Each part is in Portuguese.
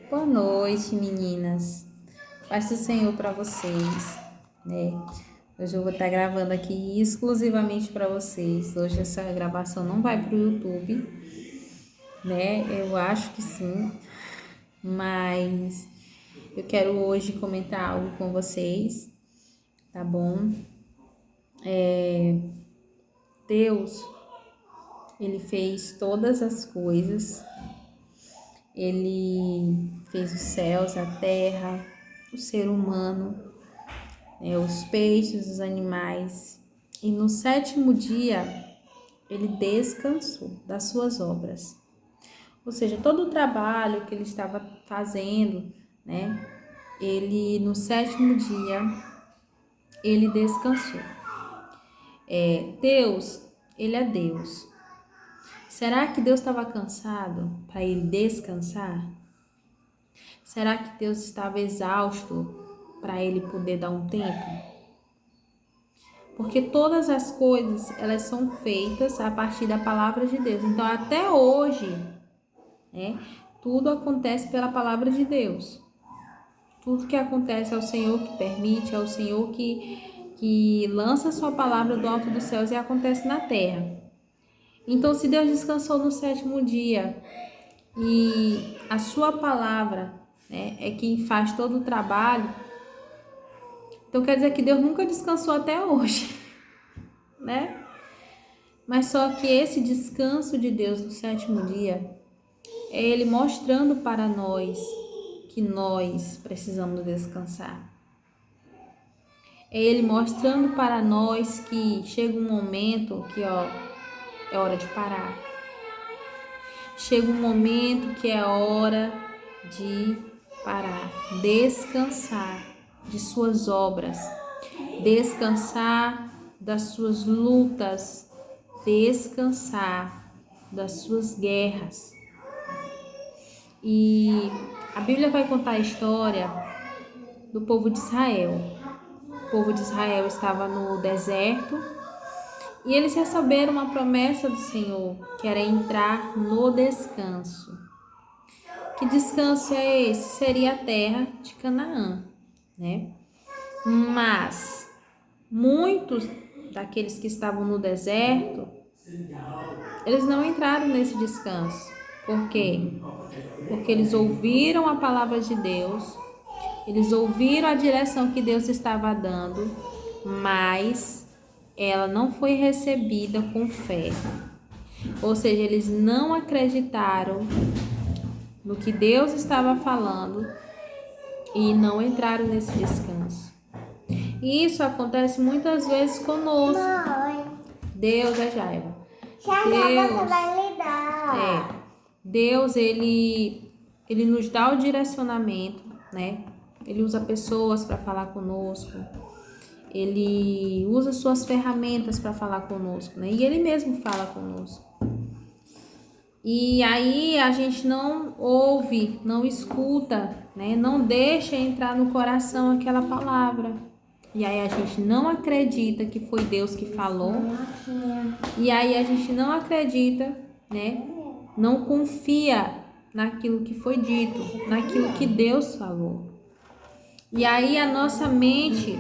Boa noite, meninas. Paz do Senhor para vocês, né? Hoje eu vou estar gravando aqui exclusivamente para vocês. Hoje essa gravação não vai para o YouTube, né? Eu acho que sim, mas eu quero hoje comentar algo com vocês, tá bom? Deus, Ele fez todas as coisas. Ele fez os céus, a terra, o ser humano, né, os peixes, os animais. E no sétimo dia, ele descansou das suas obras. Ou seja, todo o trabalho que ele estava fazendo, né? Ele, no sétimo dia, ele descansou. Deus, ele é Deus. Será que Deus estava cansado para ele descansar? Será que Deus estava exausto para ele poder dar um tempo? Porque todas as coisas, elas são feitas a partir da palavra de Deus. Então, até hoje, né, tudo acontece pela palavra de Deus. Tudo que acontece é o Senhor que permite, é o Senhor que lança a sua palavra do alto dos céus e acontece na terra. Então, se Deus descansou no sétimo dia e a sua palavra, né, é quem faz todo o trabalho, então quer dizer que Deus nunca descansou até hoje, né? Mas só que esse descanso de Deus no sétimo dia é Ele mostrando para nós que nós precisamos descansar. É Ele mostrando para nós que chega um momento que é hora de parar. Chega um momento que é hora de parar, descansar de suas obras, descansar das suas lutas, descansar das suas guerras. E a Bíblia vai contar a história do povo de Israel. O povo de Israel estava no deserto e eles receberam uma promessa do Senhor, que era entrar no descanso. Que descanso é esse? Seria a terra de Canaã, né? Mas muitos daqueles que estavam no deserto, eles não entraram nesse descanso. Por quê? Porque eles ouviram a palavra de Deus, eles ouviram a direção que Deus estava dando, mas ela não foi recebida com fé. Ou seja, eles não acreditaram no que Deus estava falando e não entraram nesse descanso. E isso acontece muitas vezes conosco. Deus é Jaiva. Deus, ele nos dá o direcionamento, né? Ele usa pessoas para falar conosco. Ele usa suas ferramentas para falar conosco, né? E ele mesmo fala conosco. E aí a gente não ouve, não escuta, né? Não deixa entrar no coração aquela palavra. E aí a gente não acredita que foi Deus que falou. E aí a gente não acredita, né? Não confia naquilo que foi dito, naquilo que Deus falou. E aí a nossa mente,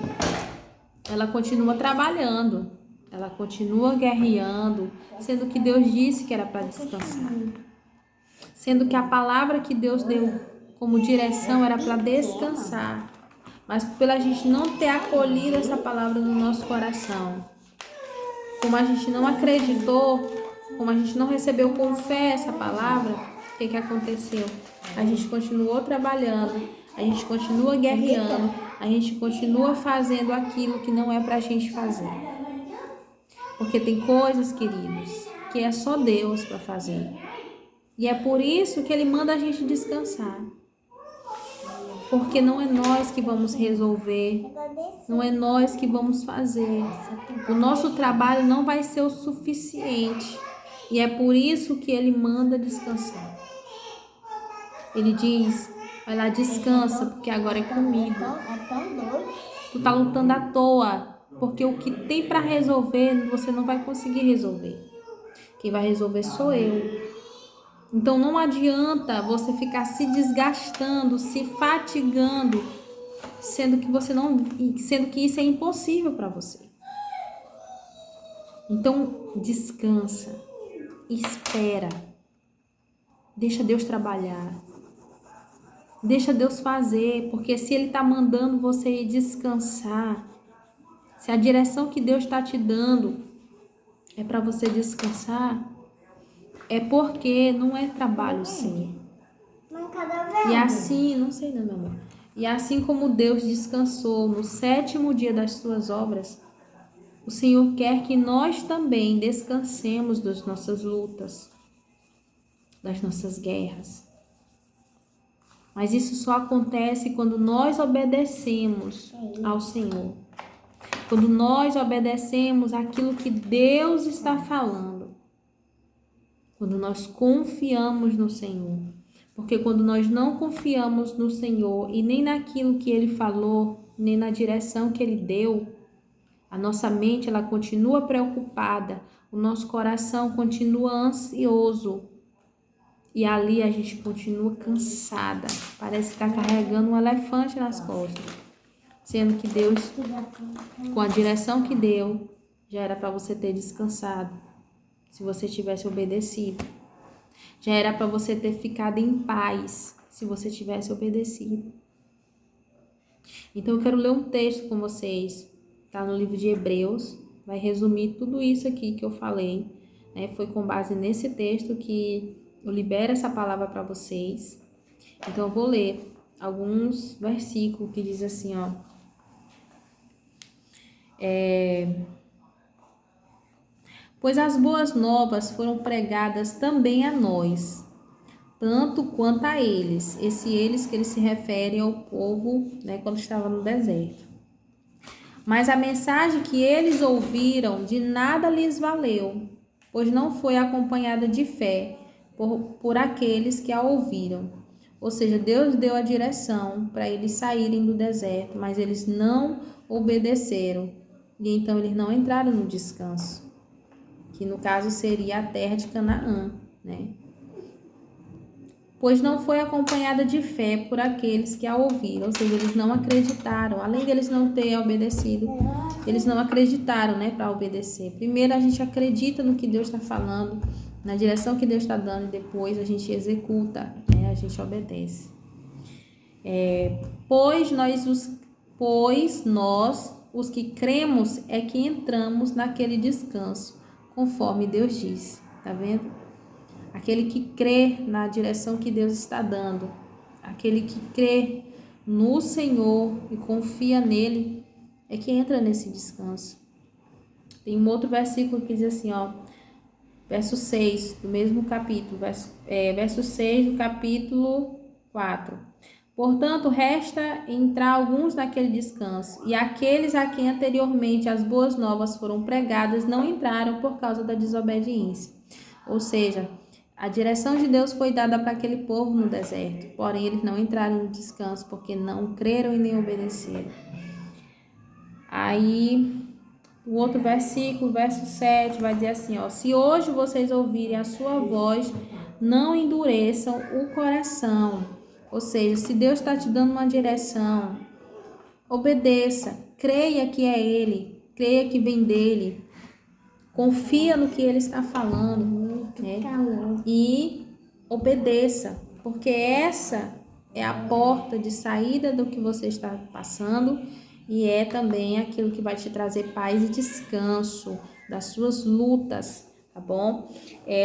ela continua trabalhando, ela continua guerreando, sendo que Deus disse que era para descansar. Sendo que a palavra que Deus deu como direção era para descansar. Mas pela gente não ter acolhido essa palavra no nosso coração, como a gente não acreditou, como a gente não recebeu com fé essa palavra, o que aconteceu? A gente continuou trabalhando, a gente continua guerreando, a gente continua fazendo aquilo que não é pra gente fazer. Porque tem coisas, queridos, que é só Deus para fazer. E é por isso que Ele manda a gente descansar. Porque não é nós que vamos resolver, não é nós que vamos fazer. O nosso trabalho não vai ser o suficiente. E é por isso que Ele manda descansar. Ele diz, vai lá, descansa, porque agora é comigo. Tu tá lutando à toa, porque o que tem para resolver, você não vai conseguir resolver. Quem vai resolver sou eu. Então não adianta você ficar se desgastando, se fatigando, sendo que isso é impossível para você. Então descansa, espera, deixa Deus trabalhar, deixa Deus fazer, porque se Ele está mandando você descansar, se a direção que Deus está te dando é para você descansar, é porque não é trabalho sim. E assim, não sei não, meu amor. E assim como Deus descansou no 7º dia das suas obras, o Senhor quer que nós também descansemos das nossas lutas, das nossas guerras. Mas isso só acontece quando nós obedecemos ao Senhor. Quando nós obedecemos aquilo que Deus está falando. Quando nós confiamos no Senhor. Porque quando nós não confiamos no Senhor e nem naquilo que Ele falou, nem na direção que Ele deu, a nossa mente ela continua preocupada, o nosso coração continua ansioso e ali a gente continua cansada. Parece que está carregando um elefante nas costas, sendo que Deus, com a direção que deu, já era para você ter descansado, se você tivesse obedecido. Já era para você ter ficado em paz, se você tivesse obedecido. Então eu quero ler um texto com vocês. Está no livro de Hebreus, vai resumir tudo isso aqui que eu falei, né? Foi com base nesse texto que eu libero essa palavra para vocês. Então eu vou ler alguns versículos que diz assim, ó. Pois as boas novas foram pregadas também a nós, tanto quanto a eles. Eles que ele se refere ao povo, né, quando estava no deserto. Mas a mensagem que eles ouviram de nada lhes valeu, pois não foi acompanhada de fé por aqueles que a ouviram. Ou seja, Deus deu a direção para eles saírem do deserto, mas eles não obedeceram. E então eles não entraram no descanso, que no caso seria a terra de Canaã, né? Pois não foi acompanhada de fé por aqueles que a ouviram, ou seja, eles não acreditaram. Além de eles não terem obedecido, eles não acreditaram, né, para obedecer. Primeiro a gente acredita no que Deus está falando, na direção que Deus está dando, e depois a gente executa, né, a gente obedece. Pois nós, os que cremos, é que entramos naquele descanso, conforme Deus diz. Tá vendo? Aquele que crê na direção que Deus está dando, aquele que crê no Senhor e confia nele, é que entra nesse descanso. Tem um outro versículo que diz assim, ó, verso 6 do mesmo capítulo, verso 6 do capítulo 4. Portanto, resta entrar alguns naquele descanso, e aqueles a quem anteriormente as boas novas foram pregadas não entraram por causa da desobediência. Ou seja, a direção de Deus foi dada para aquele povo no deserto, porém eles não entraram no descanso porque não creram e nem obedeceram. Aí, o outro versículo, verso 7, vai dizer assim, ó, se hoje vocês ouvirem a sua voz, não endureçam o coração. Ou seja, se Deus está te dando uma direção, obedeça, creia que é Ele, creia que vem dEle, confia no que Ele está falando, né? E obedeça, porque essa é a porta de saída do que você está passando e é também aquilo que vai te trazer paz e descanso das suas lutas, tá bom?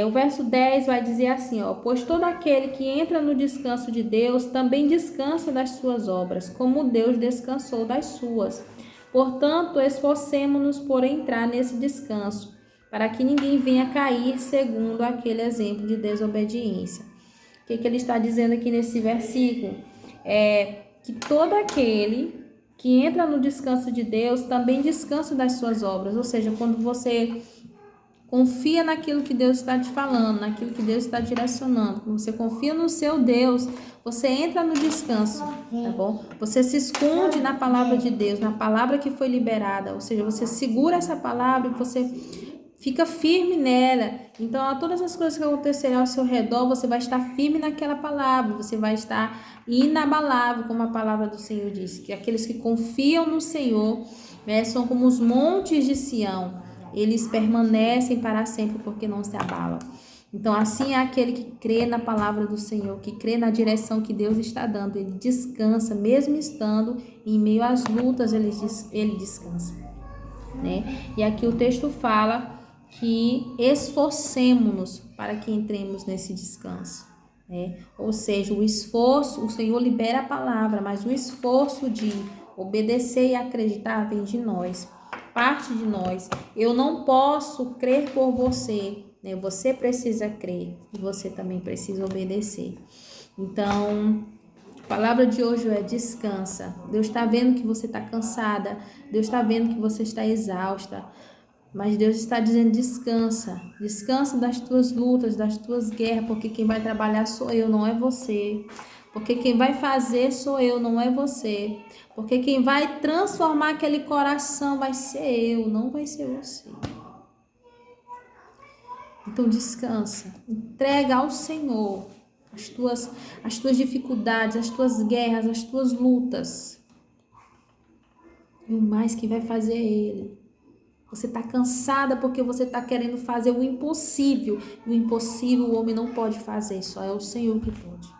O verso 10 vai dizer assim, ó, pois todo aquele que entra no descanso de Deus também descansa das suas obras, como Deus descansou das suas. Portanto, esforcemo-nos por entrar nesse descanso, para que ninguém venha cair segundo aquele exemplo de desobediência. O que ele está dizendo aqui nesse versículo? É que todo aquele que entra no descanso de Deus também descansa das suas obras. Ou seja, quando você confia naquilo que Deus está te falando, naquilo que Deus está direcionando, quando você confia no seu Deus, você entra no descanso, tá bom? Você se esconde na palavra de Deus, na palavra que foi liberada. Ou seja, você segura essa palavra e você Fica firme nela. Então, a todas as coisas que acontecerem ao seu redor, você vai estar firme naquela palavra. Você vai estar inabalável, como a palavra do Senhor diz. Que aqueles que confiam no Senhor, né, são como os montes de Sião. Eles permanecem para sempre porque não se abalam. Então, assim é aquele que crê na palavra do Senhor, que crê na direção que Deus está dando. Ele descansa, mesmo estando em meio às lutas, ele descansa, né? E aqui o texto fala que esforcemos-nos para que entremos nesse descanso, né? Ou seja, o esforço, o Senhor libera a palavra, mas o esforço de obedecer e acreditar vem de nós, parte de nós. Eu não posso crer por você, né? Você precisa crer e você também precisa obedecer. Então, a palavra de hoje é descansa. Deus está vendo que você está cansada, Deus está vendo que você está exausta, mas Deus está dizendo descansa, descansa das tuas lutas, das tuas guerras, porque quem vai trabalhar sou eu, não é você. Porque quem vai fazer sou eu, não é você. Porque quem vai transformar aquele coração vai ser eu, não vai ser você. Então descansa, entrega ao Senhor as tuas dificuldades, as tuas guerras, as tuas lutas. E o mais que vai fazer é Ele. Você está cansada porque você está querendo fazer o impossível. E o impossível o homem não pode fazer, só é o Senhor que pode.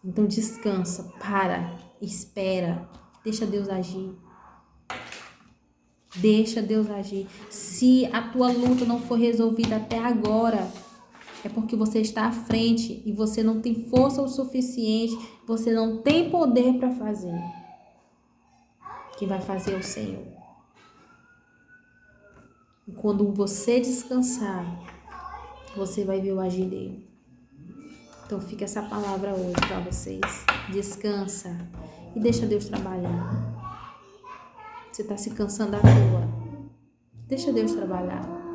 Então descansa, para, espera, deixa Deus agir. Deixa Deus agir. Se a tua luta não for resolvida até agora, é porque você está à frente e você não tem força o suficiente, você não tem poder para fazer. Quem vai fazer é o Senhor. E quando você descansar, você vai ver o agir dele. Então fica essa palavra hoje para vocês. Descansa e deixa Deus trabalhar. Você está se cansando à toa. Deixa Deus trabalhar.